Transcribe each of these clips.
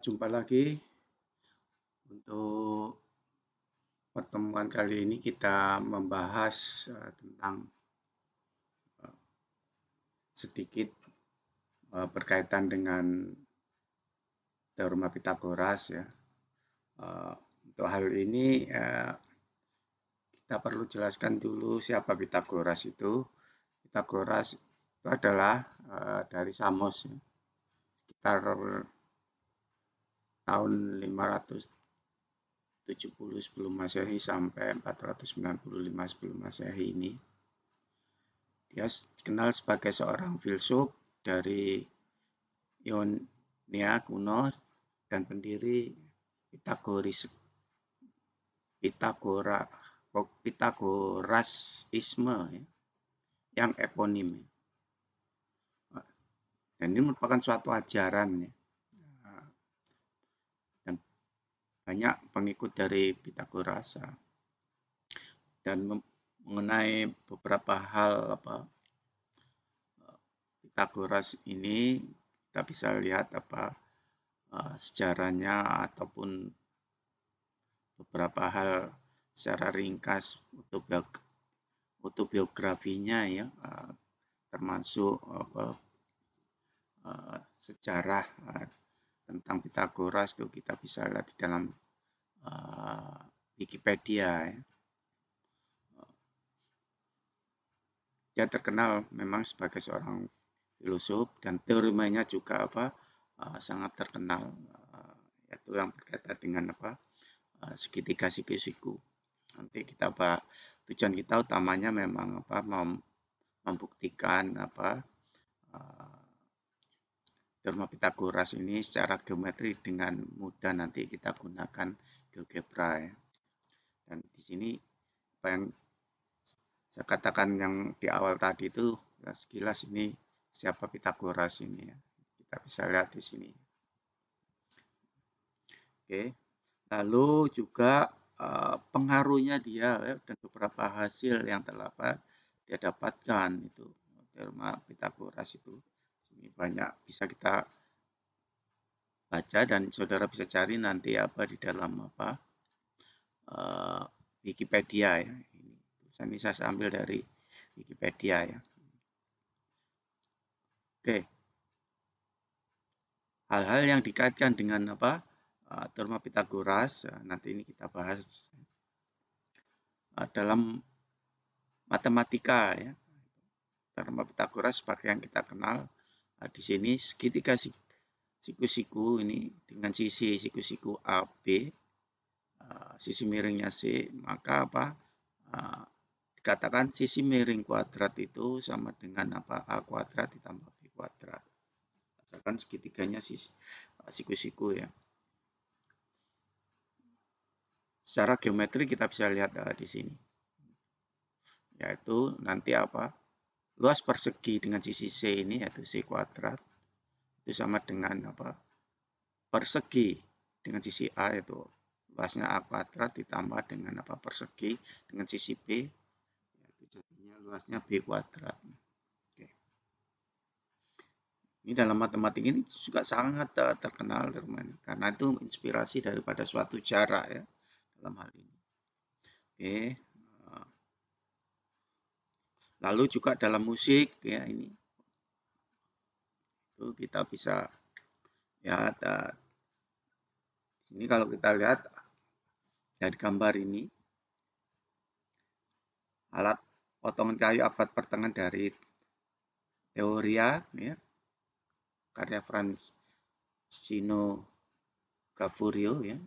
Jumpa lagi. Untuk pertemuan kali ini kita membahas tentang sedikit berkaitan dengan teorema Pitagoras ya. Untuk hal ini kita perlu jelaskan dulu siapa Pitagoras itu. Pitagoras itu adalah dari Samos ya. Sekitar tahun 570 sebelum Masehi sampai 495 sebelum Masehi ini. Dia dikenal sebagai seorang filsuf dari Ionia kuno dan pendiri Pitagorasisme ya, yang eponim. Dan ini merupakan suatu ajaran ya. Dan banyak pengikut dari Pitagoras dan mengenai beberapa hal Pitagoras ini kita bisa lihat sejarahnya ataupun beberapa hal secara ringkas autobiografinya ya, termasuk sejarah tentang Pitagoras itu kita bisa lihat di dalam Wikipedia ya. Dia terkenal memang sebagai seorang filosof dan teoremanya juga sangat terkenal, yaitu yang berkaitan dengan segitiga siku-siku. Nanti kita tujuan kita utamanya memang membuktikan teorema Pitagoras ini secara geometri dengan mudah nanti kita gunakan GeoGebra ya. Dan di sini apa yang saya katakan yang di awal tadi itu sekilas ini siapa Pitagoras ini ya. Kita bisa lihat di sini. Oke. Lalu juga pengaruhnya dia ya, dan beberapa hasil yang telah dia dapatkan itu teorema Pitagoras itu. Ini banyak bisa kita baca dan saudara bisa cari nanti di dalam Wikipedia ya. Ini saya ambil dari Wikipedia ya. Oke. Hal-hal yang dikaitkan dengan teorema Pitagoras nanti ini kita bahas dalam matematika ya. Teorema Pitagoras sebagai yang kita kenal di sini segitiga siku-siku ini dengan sisi siku-siku AB, sisi miringnya C, maka dikatakan sisi miring kuadrat itu sama dengan A kuadrat ditambah B kuadrat. Asalkan segitiganya siku-siku ya. Secara geometri kita bisa lihat di sini. Yaitu nanti luas persegi dengan sisi C ini yaitu C kuadrat itu sama dengan persegi dengan sisi A yaitu luasnya A kuadrat ditambah dengan persegi dengan sisi B yaitu jadinya luasnya B kuadrat. Oke. Ini dalam matematika ini juga sangat terkenal teman-teman karena itu inspirasi daripada suatu jarak ya dalam hal ini. Oke. Lalu juga dalam musik ya ini itu kita bisa lihat ini kalau kita lihat dari gambar ini alat potongan kayu abad pertengahan dari Teoria ya karya Francesco Gaffurio ya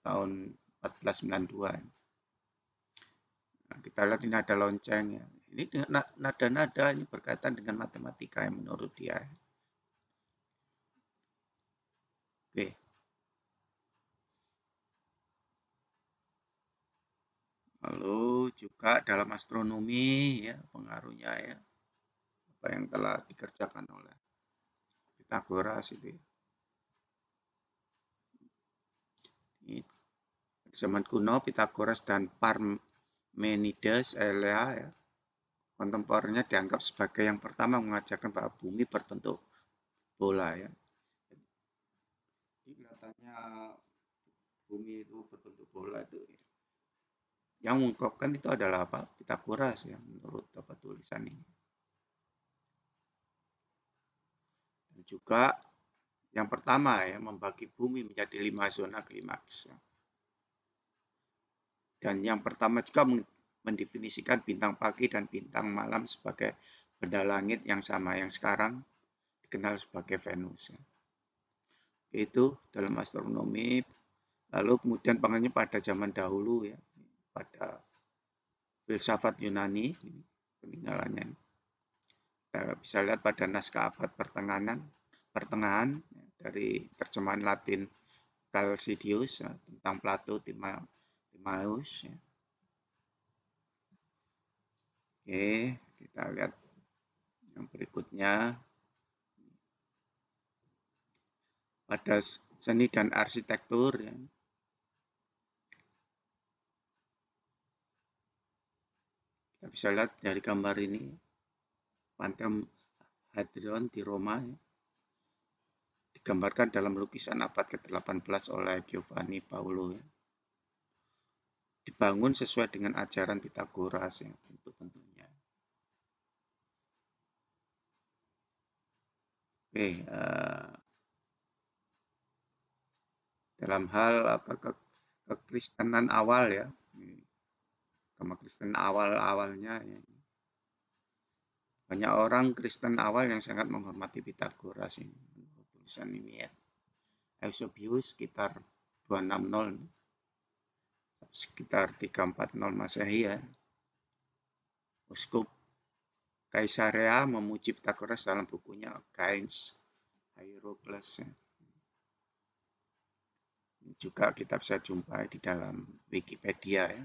tahun 1492. Nah, kita lihat ini ada lonceng ya. Ini nada-nada ini berkaitan dengan matematika yang menurut dia. Oke. Lalu juga dalam astronomi ya pengaruhnya ya apa yang telah dikerjakan oleh Pitagoras itu. Ini zaman kuno Pitagoras dan Parmenides ya, kontemporernya dianggap sebagai yang pertama mengajarkan bahwa bumi berbentuk bola ya. katanya bumi itu berbentuk bola itu. Yang mengungkapkan itu adalah apa? Pitagoras ya, menurut apa tulisan ini. Dan juga yang pertama ya, membagi bumi menjadi 5 zona klimaks. Ya. Dan yang pertama juga mendefinisikan bintang pagi dan bintang malam sebagai benda langit yang sama, yang sekarang dikenal sebagai Venus. Ya. Itu dalam astronomi. Lalu kemudian pengennya pada zaman dahulu ya, pada filsafat Yunani, peninggalannya. Kita bisa lihat pada naskah abad pertengahan ya, dari terjemahan Latin Calcidius ya, tentang Plato Timaeus. Ya. Oke, kita lihat yang berikutnya. Pada seni dan arsitektur ya. Kita bisa lihat dari gambar ini Pantheon Hadrian di Roma ya, digambarkan dalam lukisan abad ke-18 oleh Giovanni Paolo ya. Dibangun sesuai dengan ajaran Pitagoras ya, bentuk-bentuknya. Oke, dalam hal kekristenan awal ya, kekristenan awalnya ya. Banyak orang Kristen awal yang sangat menghormati Pitagoras ini, menurut tulisan ini ya. Eusebius sekitar 260, sekitar 340 Masehi ya. Uskup Kaisarea memuji Pitagoras dalam bukunya Gains Hierocles. Ya. Ini juga kita bisa jumpai di dalam Wikipedia ya.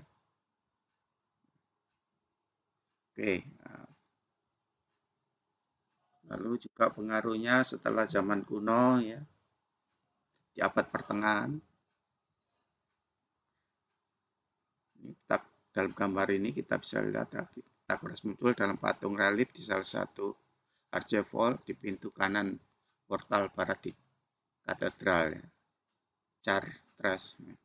Oke, lalu juga pengaruhnya setelah zaman kuno ya, di abad pertengahan. Dalam gambar ini kita bisa lihat Pitagoras muncul dalam patung relief di salah satu archivold di pintu kanan portal barat di katedral ya. Chartres. Ya.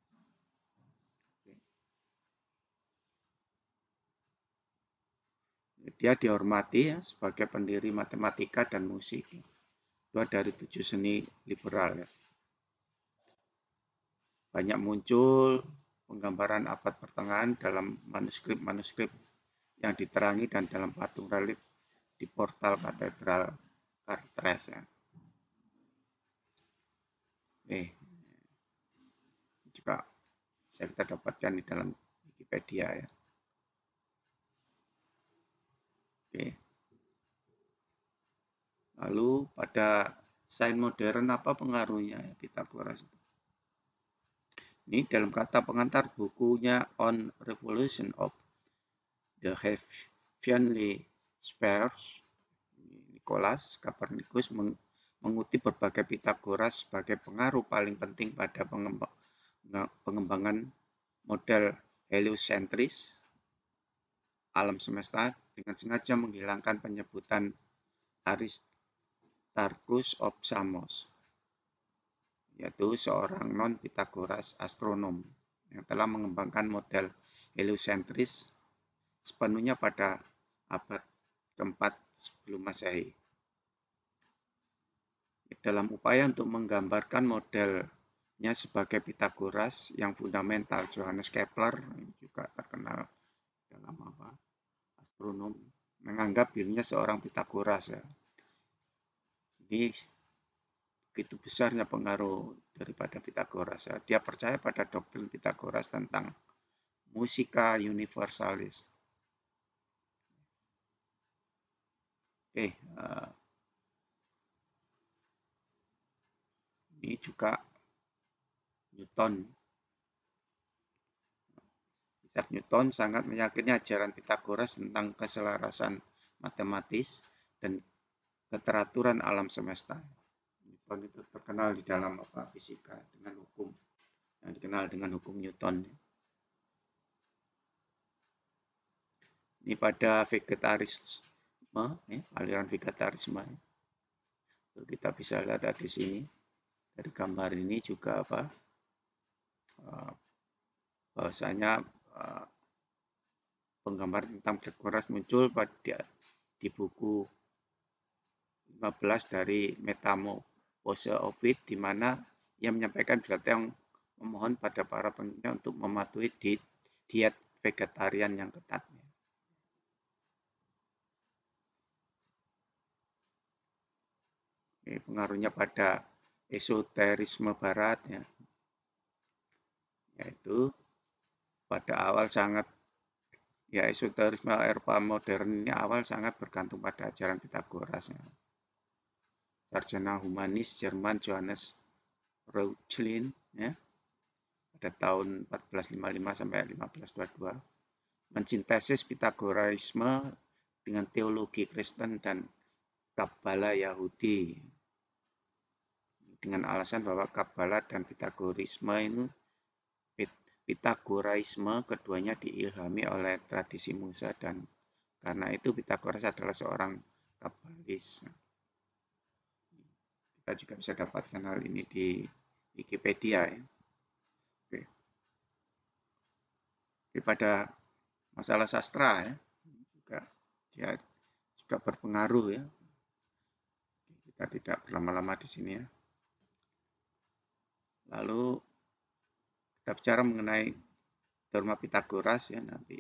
Dia dihormati ya, sebagai pendiri matematika dan musik. Dua dari 7 seni liberal. Ya. Banyak muncul penggambaran abad pertengahan dalam manuskrip-manuskrip yang diterangi dan dalam patung relief di portal katedral Chartres. Ya. Juga bisa kita dapatkan di dalam Wikipedia ya. Oke. Lalu pada sains modern apa pengaruhnya Pitagoras? Ini dalam kata pengantar bukunya On Revolution of the Heavenly Spheres, Nicolaus Copernicus mengutip berbagai Pitagoras sebagai pengaruh paling penting pada pengembangan model heliocentris alam semesta dengan sengaja menghilangkan penyebutan Aristarchus of Samos, yaitu seorang non-Pitagoras astronom yang telah mengembangkan model heliocentris sepenuhnya pada abad keempat sebelum Masehi. Dalam upaya untuk menggambarkan modelnya sebagai Pitagoras yang fundamental, Johannes Kepler juga terkenal dalam astronom menganggap dirinya seorang Pitagoras ya. Jadi begitu besarnya pengaruh daripada Pitagoras ya. Dia percaya pada doktrin Pitagoras tentang musika universalis. Oke, ini juga Newton. Isaac Newton sangat meyakini ajaran Pitagoras tentang keselarasan matematis dan keteraturan alam semesta. Newton itu terkenal di dalam fisika dengan hukum yang dikenal dengan hukum Newton. Ini pada vegetarisme, aliran vegetarisme. Kita bisa lihat di sini dari gambar ini juga apa bahwasanya penggambar tentang Pythagoras muncul pada di buku 15 dari Metamorphoses of Wit, di mana ia menyampaikan data yang memohon pada para pengikutnya untuk mematuhi diet vegetarian yang ketat. Ini pengaruhnya pada esoterisme barat, ya, yaitu pada awal sangat esoterisme Eropa modern ini awal sangat bergantung pada ajaran Pythagoras. Ya. Sarjana humanis Jerman Johannes Reuchlin, ya, pada tahun 1455 sampai 1522 mensintesis Pythagoreisme dengan teologi Kristen dan Kabbalah Yahudi, dengan alasan bahwa Kabbalah dan Pythagoreisme keduanya diilhami oleh tradisi Musa, dan karena itu Pythagoras adalah seorang Kabbalis. Kita juga bisa dapatkan hal ini di Wikipedia, ya. Oke, pada masalah sastra, ya, dia juga berpengaruh, ya. Kita tidak berlama-lama di sini, ya. Lalu kita bicara mengenai teorema Pythagoras, ya, nanti.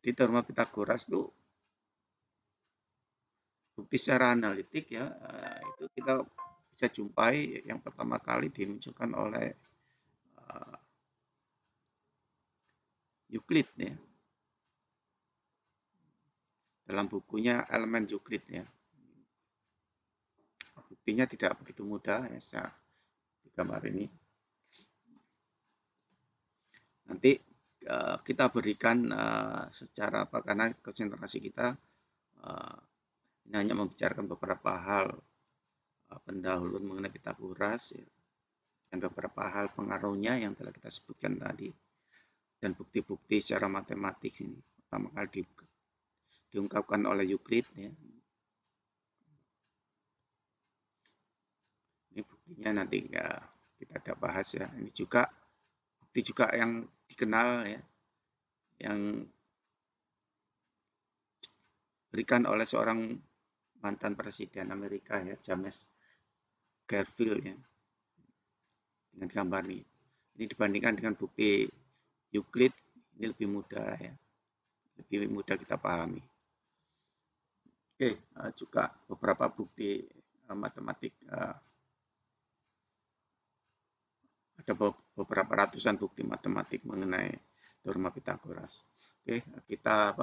Di teorema Pythagoras itu bukti secara analitik, ya, itu kita bisa jumpai yang pertama kali dimunculkan oleh Euclid, ya, dalam bukunya Elemen Euclid, ya. Buktinya tidak begitu mudah, ya, saya di gambar ini. Nanti kita berikan secara apa, karena konsentrasi kita ini hanya membicarakan beberapa hal pendahuluan mengenai Pythagoras, ya, dan beberapa hal pengaruhnya yang telah kita sebutkan tadi, dan bukti-bukti secara matematik ini pertama kali diungkapkan oleh Euclid, ya. Ini buktinya nanti kita ada bahas, ya. Ini juga bukti juga yang dikenal, ya, yang diberikan oleh seorang mantan presiden Amerika, ya, James Garfield, ya, dengan gambar ini. Ini dibandingkan dengan bukti Euclid, ini lebih mudah, ya, lebih mudah kita pahami. Oke, juga beberapa bukti matematik, ada beberapa ratusan bukti matematik mengenai teorema Pythagoras. Oke, kita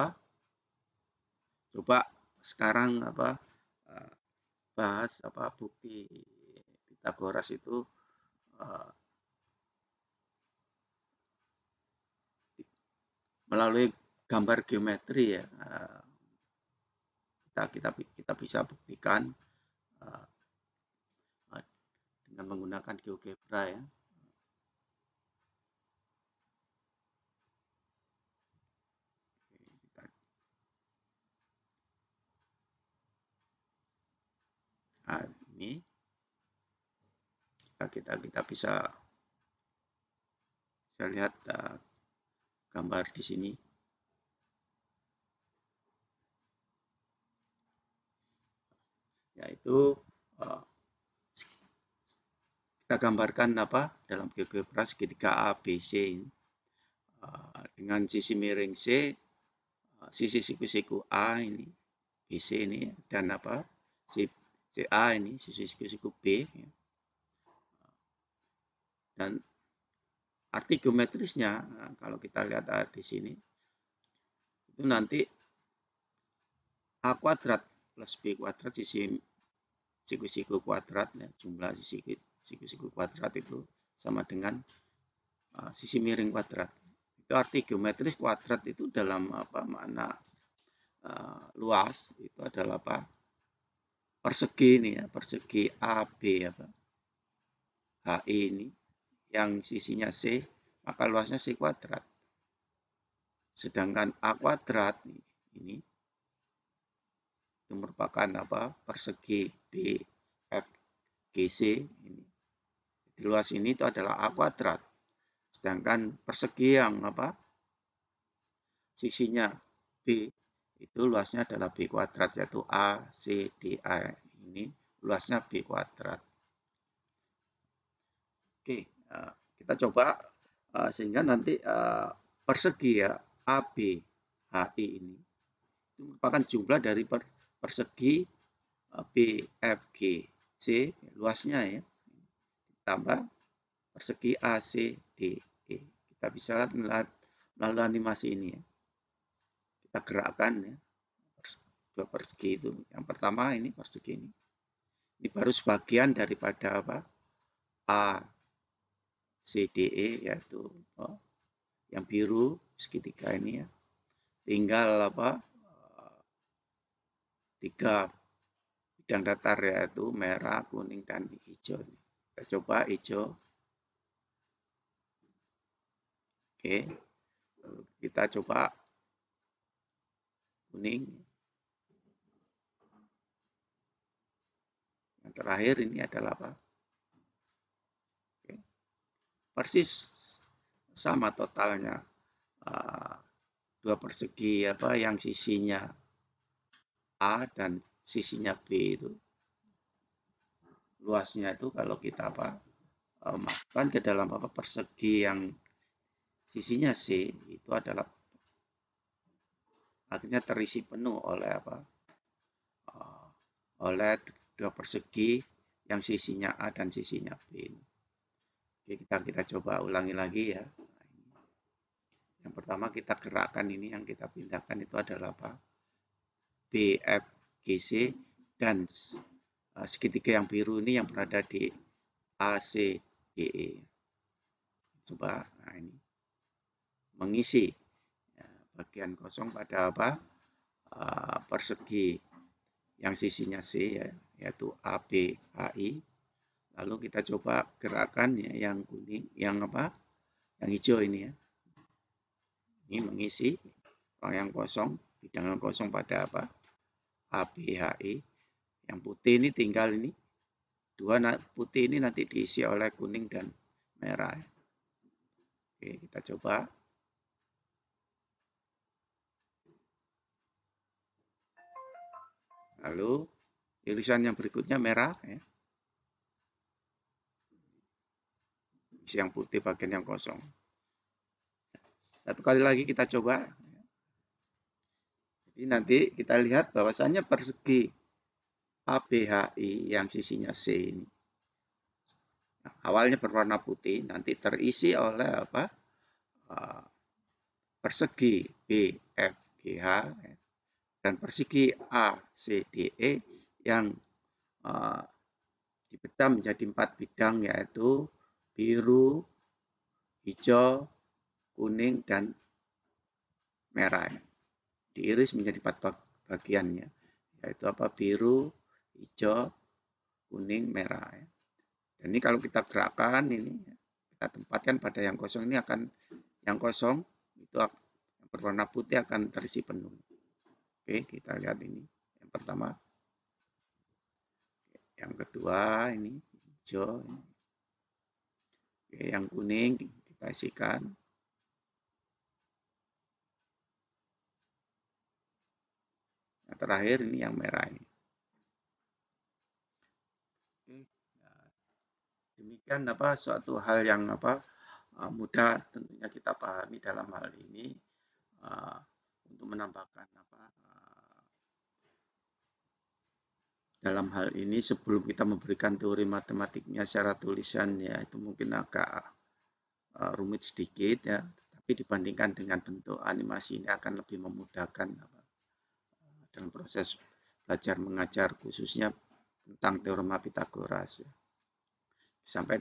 coba sekarang bahas bukti Pythagoras itu melalui gambar geometri, ya. Kita bisa buktikan dengan menggunakan GeoGebra, ya. Nah, ini kita bisa lihat gambar di sini. Yaitu kita gambarkan dalam GeoGebra segitiga ABC ini, dengan sisi miring C, sisi siku-siku A ini, BC ini, dan CA ini, sisi siku-siku B, ya. Dan arti geometrisnya, kalau kita lihat di sini, itu nanti A kuadrat plus B kuadrat, sisi siku-siku kuadrat, ya, jumlah sisi siku-siku kuadrat itu sama dengan sisi miring kuadrat. Itu arti geometris kuadrat itu dalam makna luas itu adalah persegi ini, ya, persegi AB, HI ini yang sisinya C, maka luasnya C kuadrat. Sedangkan A kuadrat ini itu merupakan persegi BF GC ini. Di luas ini itu adalah A kuadrat. Sedangkan persegi yang sisinya B itu luasnya adalah B kuadrat, yaitu ACDA ini luasnya B kuadrat. Oke, kita coba sehingga nanti persegi ya ABHI ini itu merupakan jumlah dari persegi BFGC luasnya ya, tambah persegi ACDE. Kita bisa lihat melalui animasi ini ya. Kita gerakkan ya, dua persegi itu. Yang pertama ini persegi ini. Ini baru sebagian daripada ACDE, yaitu yang biru segitiga ini ya. Tinggal 3 bidang datar, yaitu merah, kuning, dan hijau. Kita coba hijau. Oke, kita coba kuning. Yang terakhir ini adalah Oke. Persis sama totalnya, dua persegi yang sisinya A dan sisinya B itu luasnya itu kalau kita masukkan ke dalam persegi yang sisinya C itu adalah akhirnya terisi penuh oleh oleh dua persegi yang sisinya A dan sisinya B. Oke, kita coba ulangi lagi ya. Yang pertama kita gerakkan ini, yang kita pindahkan itu adalah BFGC dan segitiga yang biru ini yang berada di ACDE. Coba, nah ini mengisi bagian kosong pada persegi yang sisinya C ya, yaitu ABHI. Lalu kita coba gerakan ya, yang kuning, yang hijau ini ya. Ini mengisi ruang yang kosong, bidang yang kosong pada ABHI. Yang putih ini tinggal ini, dua putih ini nanti diisi oleh kuning dan merah. Oke, kita coba. Lalu irisan yang berikutnya merah ya. Isi yang putih bagian yang kosong. Satu kali lagi kita coba. Jadi nanti kita lihat bahwasannya persegi ABHI yang sisinya C ini awalnya berwarna putih, nanti terisi oleh persegi BFGH dan persegi ACDE yang dipecah menjadi 4 bidang, yaitu biru, hijau, kuning, dan merah. Diiris menjadi 4 bagiannya, yaitu biru, hijau, kuning, merah. Dan ini kalau kita gerakkan ini, kita tempatkan pada yang kosong ini, akan yang kosong itu yang berwarna putih akan terisi penuh. Oke, kita lihat ini. Yang pertama. Yang kedua ini hijau. Oke, yang kuning kita isikan. Yang terakhir ini yang merah ini. Demikian suatu hal yang mudah tentunya kita pahami dalam hal ini untuk menambahkan dalam hal ini sebelum kita memberikan teori matematiknya secara tulisan ya itu mungkin agak rumit sedikit ya, tapi dibandingkan dengan bentuk animasi ini akan lebih memudahkan dalam proses belajar mengajar khususnya tentang teorema Pythagoras ya. Sampai